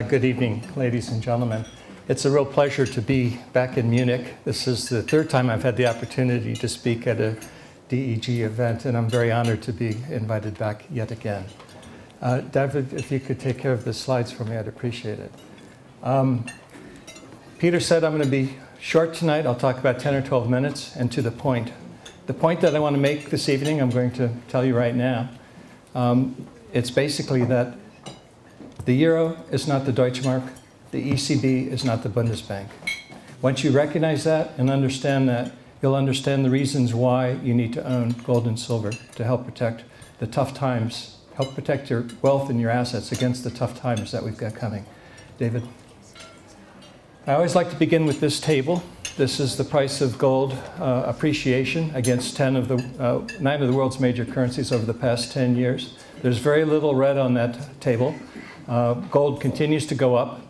Good evening, ladies and gentlemen. It's a real pleasure to be back in Munich. This is the third time I've had the opportunity to speak at a DEG event, and I'm very honored to be invited back yet again. David, if you could take care of the slides for me, I'd appreciate it. Peter said I'm going to be short tonight. I'll talk about 10 or 12 minutes and to the point. The point that I want to make this evening, I'm going to tell you right now. It's basically that the euro is not the Deutschmark. The ECB is not the Bundesbank. Once you recognize that and understand that, you'll understand the reasons why you need to own gold and silver to help protect the tough times, help protect your wealth and your assets against the tough times that we've got coming. David? I always like to begin with this table. This is the price of gold appreciation against 9 of the world's major currencies over the past 10 years. There's very little red on that table. Gold continues to go up,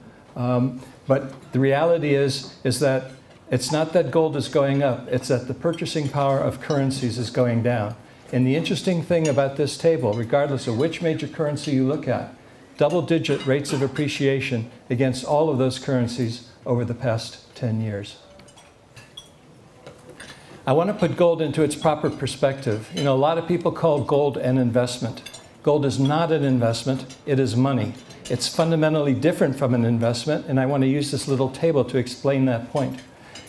but the reality is that it's not that gold is going up, it's that the purchasing power of currencies is going down. And the interesting thing about this table, regardless of which major currency you look at, double-digit rates of appreciation against all of those currencies over the past 10 years. I want to put gold into its proper perspective. You know, a lot of people call gold an investment. Gold is not an investment, it is money. It's fundamentally different from an investment, and I want to use this little table to explain that point.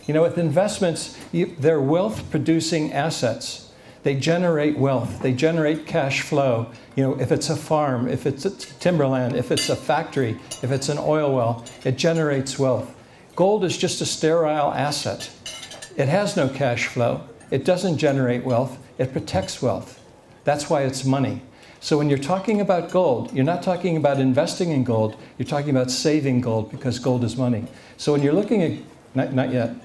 You know, with investments, they're wealth-producing assets. They generate wealth, they generate cash flow. You know, if it's a farm, if it's a timberland, if it's a factory, if it's an oil well, it generates wealth. Gold is just a sterile asset. It has no cash flow. It doesn't generate wealth. It protects wealth. That's why it's money. So when you're talking about gold, you're not talking about investing in gold, you're talking about saving gold because gold is money. So when you're looking at, not yet,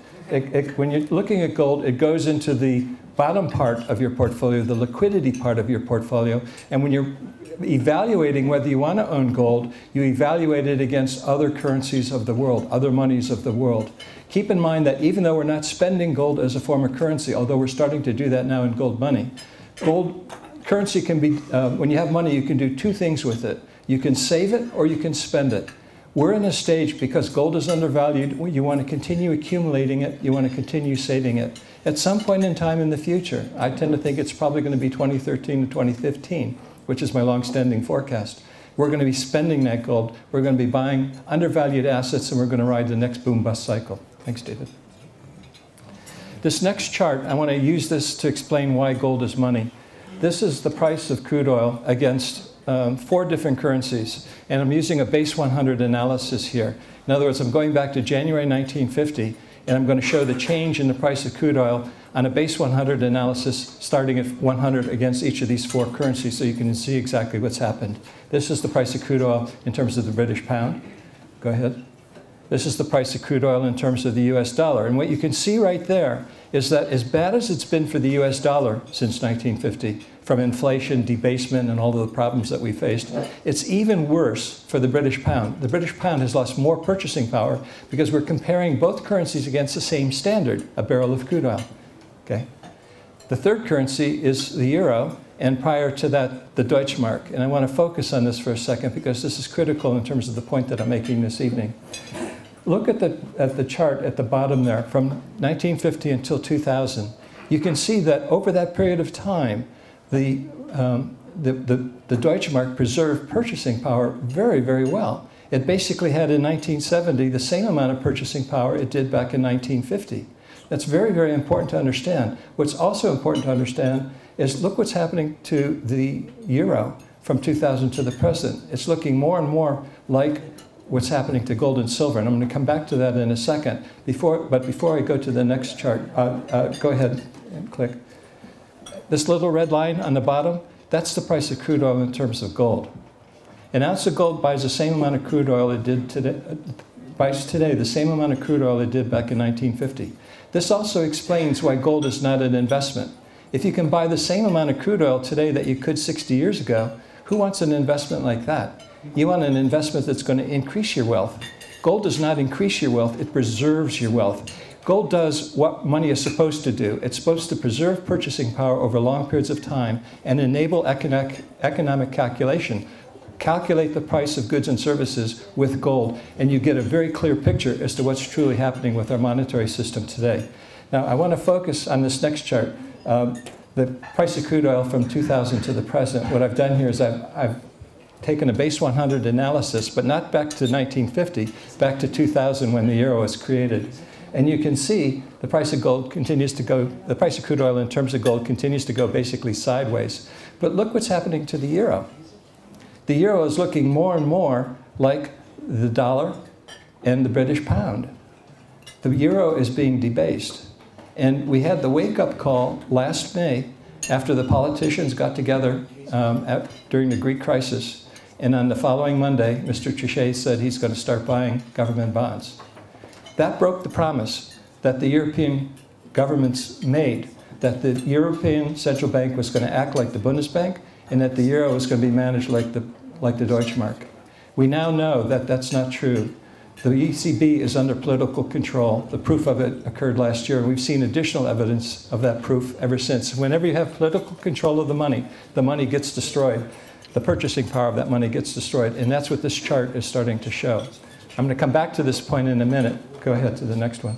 when you're looking at gold, it goes into the bottom part of your portfolio, the liquidity part of your portfolio, and when you're evaluating whether you want to own gold, you evaluate it against other currencies of the world, other monies of the world. Keep in mind that even though we're not spending gold as a form of currency, although we're starting to do that now in gold money, currency can be, when you have money, you can do two things with it. You can save it or you can spend it. We're in a stage, because gold is undervalued, you want to continue accumulating it, you want to continue saving it. At some point in time in the future, I tend to think it's probably going to be 2013 to 2015, which is my long-standing forecast. We're going to be spending that gold, we're going to be buying undervalued assets, and we're going to ride the next boom-bust cycle. Thanks, David. This next chart, I want to use this to explain why gold is money. This is the price of crude oil against 4 different currencies, and I'm using a base 100 analysis here. In other words, I'm going back to January 1950, and I'm going to show the change in the price of crude oil on a base 100 analysis starting at 100 against each of these 4 currencies, so you can see exactly what's happened. This is the price of crude oil in terms of the British pound. Go ahead. This is the price of crude oil in terms of the US dollar. And what you can see right there is that as bad as it's been for the US dollar since 1950, from inflation, debasement, and all of the problems that we faced, it's even worse for the British pound. The British pound has lost more purchasing power because we're comparing both currencies against the same standard, a barrel of crude oil. Okay? The third currency is the euro, and prior to that, the Deutschmark. And I want to focus on this for a second because this is critical in terms of the point that I'm making this evening. Look at the chart at the bottom there, from 1950 until 2000. You can see that over that period of time, the Deutschmark preserved purchasing power very, very well. It basically had in 1970 the same amount of purchasing power it did back in 1950. That's very, very important to understand. What's also important to understand is look what's happening to the euro from 2000 to the present. It's looking more and more like what's happening to gold and silver, and I'm going to come back to that in a second. But before I go to the next chart, go ahead and click. This little red line on the bottom, that's the price of crude oil in terms of gold. An ounce of gold buys the same amount of crude oil it did today, buys today the same amount of crude oil it did back in 1950. This also explains why gold is not an investment. If you can buy the same amount of crude oil today that you could 60 years ago, who wants an investment like that? You want an investment that's going to increase your wealth. Gold does not increase your wealth, it preserves your wealth. Gold does what money is supposed to do. It's supposed to preserve purchasing power over long periods of time and enable economic calculation. calculate the price of goods and services with gold, and you get a very clear picture as to what's truly happening with our monetary system today. Now, I want to focus on this next chart, the price of crude oil from 2000 to the present. What I've done here is I've taken a base 100 analysis, but not back to 1950, back to 2000 when the euro was created. And you can see the price of gold continues to go, the price of crude oil in terms of gold continues to go basically sideways. But look what's happening to the euro. The euro is looking more and more like the dollar and the British pound. The euro is being debased. And we had the wake-up call last May after the politicians got together during the Greek crisis. And on the following Monday, Mr. Trichet said he's going to start buying government bonds. That broke the promise that the European governments made, that the European Central Bank was going to act like the Bundesbank, and that the euro was going to be managed like the Deutschmark. We now know that that's not true. The ECB is under political control. The proof of it occurred last year, and we've seen additional evidence of that proof ever since. Whenever you have political control of the money gets destroyed. The purchasing power of that money gets destroyed, and that's what this chart is starting to show. I'm going to come back to this point in a minute. Go ahead to the next one.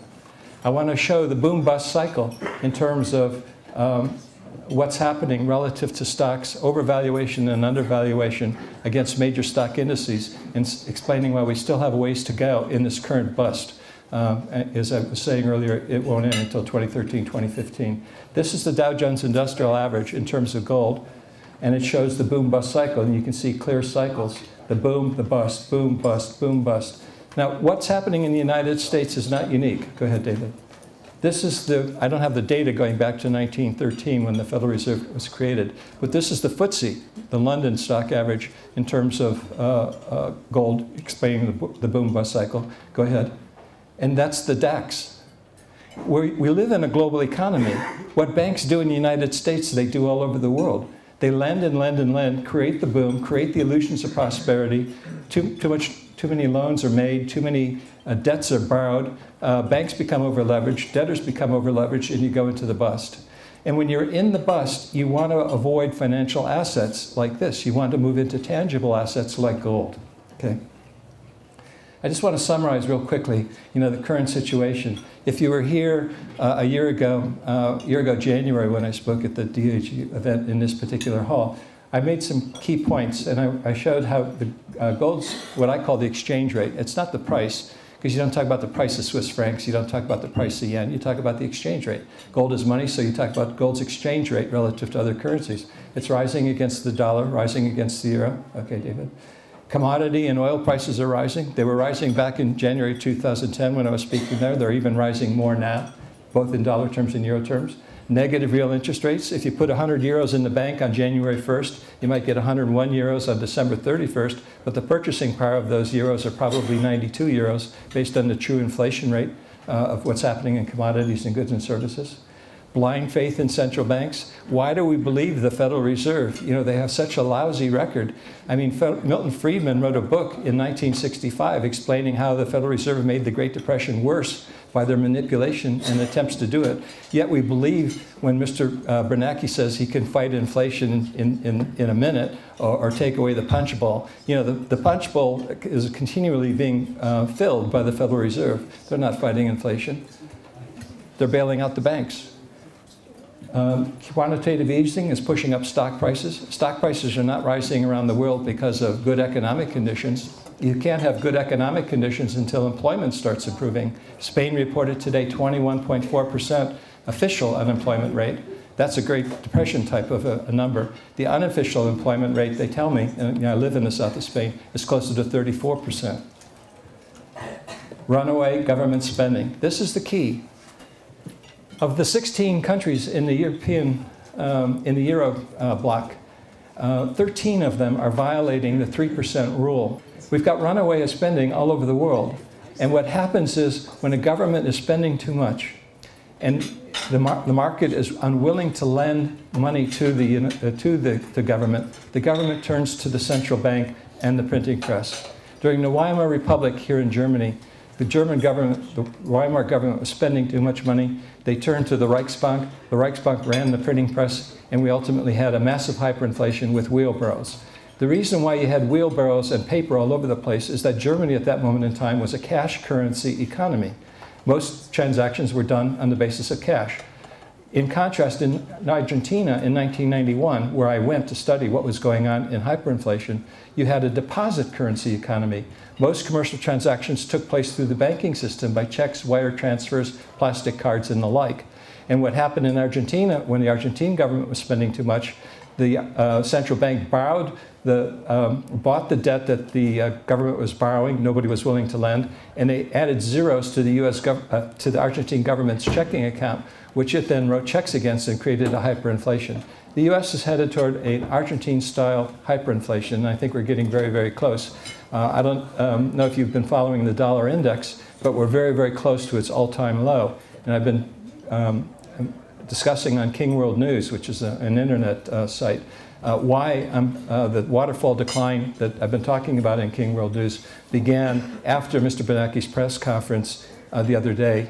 I want to show the boom-bust cycle in terms of what's happening relative to stocks, overvaluation and undervaluation against major stock indices, and explaining why we still have a ways to go in this current bust. As I was saying earlier, it won't end until 2013, 2015. This is the Dow Jones Industrial Average in terms of gold, and it shows the boom-bust cycle, and you can see clear cycles, the boom, the bust, boom, bust, boom, bust. Now, what's happening in the United States is not unique. Go ahead, David. This is I don't have the data going back to 1913 when the Federal Reserve was created, but this is the FTSE, the London stock average in terms of gold, explaining the boom-bust cycle. Go ahead. And that's the DAX. We live in a global economy. What banks do in the United States, they do all over the world. They lend and lend and lend, create the boom, create the illusions of prosperity. Too many loans are made, too many debts are borrowed, banks become over-leveraged, debtors become over-leveraged, and you go into the bust. And when you're in the bust, you want to avoid financial assets like this. You want to move into tangible assets like gold. Okay. I just want to summarize real quickly, the current situation. If you were here a year ago, January, when I spoke at the DHE event in this particular hall, I made some key points, and I showed how the gold's what I call the exchange rate. It's not the price, because you don't talk about the price of Swiss francs, you don't talk about the price of yen, you talk about the exchange rate. Gold is money, so you talk about gold's exchange rate relative to other currencies. It's rising against the dollar, rising against the euro. Okay, David. Commodity and oil prices are rising. They were rising back in January 2010 when I was speaking there. They're even rising more now, both in dollar terms and euro terms. Negative real interest rates. If you put 100 euros in the bank on January 1st, you might get 101 euros on December 31st, but the purchasing power of those euros are probably 92 euros based on the true inflation rate of what's happening in commodities and goods and services. Blind faith in central banks. Why do we believe the Federal Reserve? They have such a lousy record. I mean, Milton Friedman wrote a book in 1965 explaining how the Federal Reserve made the Great Depression worse by their manipulation and attempts to do it. Yet we believe when Mr. Bernanke says he can fight inflation in a minute or take away the punch bowl. The punch bowl is continually being filled by the Federal Reserve. They're not fighting inflation. They're bailing out the banks. Quantitative easing is pushing up stock prices. Stock prices are not rising around the world because of good economic conditions. You can't have good economic conditions until employment starts improving. Spain reported today 21.4% official unemployment rate. That's a Great Depression type of a number. The unofficial employment rate, they tell me, and I live in the south of Spain, is closer to 34%. Runaway government spending. This is the key. Of the 16 countries in the Euro bloc, 13 of them are violating the 3% rule. We've got runaway spending all over the world. And what happens is when a government is spending too much and the market is unwilling to lend money to the government turns to the central bank and the printing press. During the Weimar Republic here in Germany, the Weimar government was spending too much money. They turned to the Reichsbank. The Reichsbank ran the printing press, and we ultimately had a massive hyperinflation with wheelbarrows. The reason why you had wheelbarrows and paper all over the place is that Germany at that moment in time was a cash currency economy. Most transactions were done on the basis of cash. In contrast, in Argentina in 1991, where I went to study what was going on in hyperinflation, you had a deposit currency economy. Most commercial transactions took place through the banking system by checks, wire transfers, plastic cards, and the like. And what happened in Argentina, when the Argentine government was spending too much, the central bank bought the debt that the government was borrowing. Nobody was willing to lend, and they added zeros to the to the Argentine government's checking account, which it then wrote checks against and created a hyperinflation. The U.S. is headed toward an Argentine-style hyperinflation, and I think we're getting very, very close. I don't know if you've been following the dollar index, but we're very, very close to its all-time low. And I've been discussing on King World News, which is an internet site, why the waterfall decline that I've been talking about in King World News began after Mr. Bernanke's press conference the other day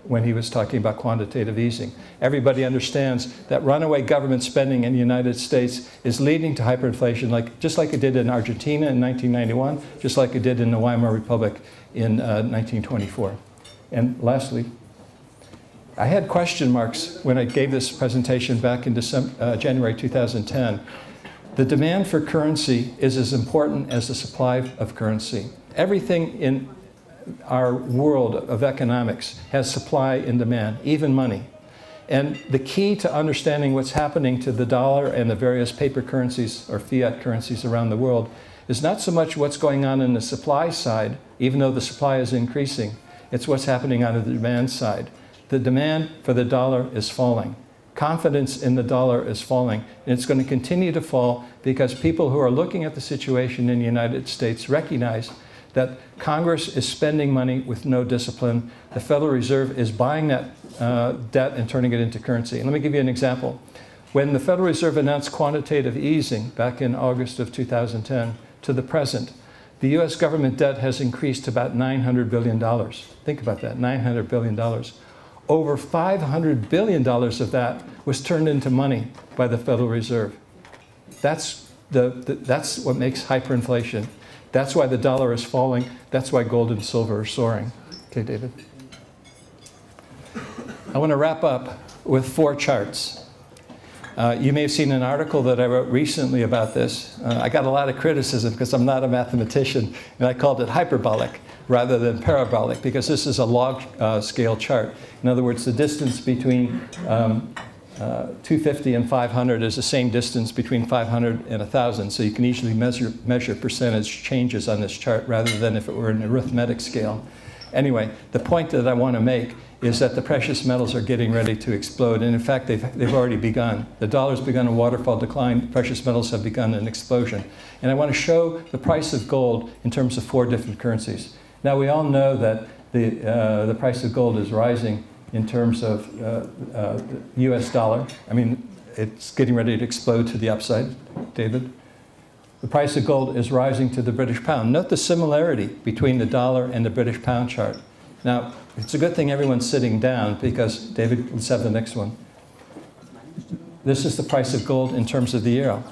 when he was talking about quantitative easing. Everybody understands that runaway government spending in the United States is leading to hyperinflation, just like it did in Argentina in 1991, just like it did in the Weimar Republic in 1924. And lastly, I had question marks when I gave this presentation back in January 2010. The demand for currency is as important as the supply of currency. Everything in our world of economics has supply and demand, even money. And the key to understanding what's happening to the dollar and the various paper currencies or fiat currencies around the world is not so much what's going on in the supply side, even though the supply is increasing. It's what's happening on the demand side. The demand for the dollar is falling. Confidence in the dollar is falling, and it's going to continue to fall because people who are looking at the situation in the United States recognize that Congress is spending money with no discipline. The Federal Reserve is buying that debt and turning it into currency. And let me give you an example. When the Federal Reserve announced quantitative easing back in August of 2010 to the present, the US government debt has increased to about $900 billion. Think about that, $900 billion. Over $500 billion of that was turned into money by the Federal Reserve. That's what makes hyperinflation. That's why the dollar is falling. That's why gold and silver are soaring. Okay, David. I want to wrap up with 4 charts. You may have seen an article that I wrote recently about this. I got a lot of criticism because I'm not a mathematician, and I called it hyperbolic rather than parabolic because this is a log scale chart. In other words, the distance between 250 and 500 is the same distance between 500 and 1,000, so you can easily measure percentage changes on this chart rather than if it were an arithmetic scale. Anyway, the point that I want to make is that the precious metals are getting ready to explode, and in fact they've already begun. The dollar's begun a waterfall decline, precious metals have begun an explosion. And I want to show the price of gold in terms of 4 different currencies. Now we all know that the price of gold is rising in terms of the US dollar. I mean, it's getting ready to explode to the upside, David. The price of gold is rising to the British pound. Note the similarity between the dollar and the British pound chart. Now, it's a good thing everyone's sitting down because, David, let's have the next one. This is the price of gold in terms of the euro.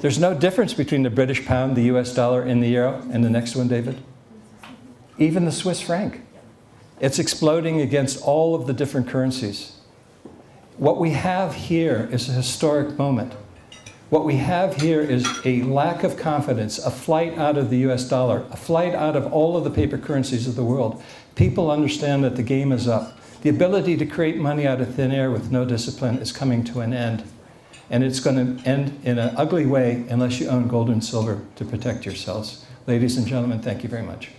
There's no difference between the British pound, the US dollar, and the euro. And the next one, David? Even the Swiss franc. It's exploding against all of the different currencies. What we have here is a historic moment. What we have here is a lack of confidence, a flight out of the US dollar, a flight out of all of the paper currencies of the world. People understand that the game is up. The ability to create money out of thin air with no discipline is coming to an end. And it's going to end in an ugly way unless you own gold and silver to protect yourselves. Ladies and gentlemen, thank you very much.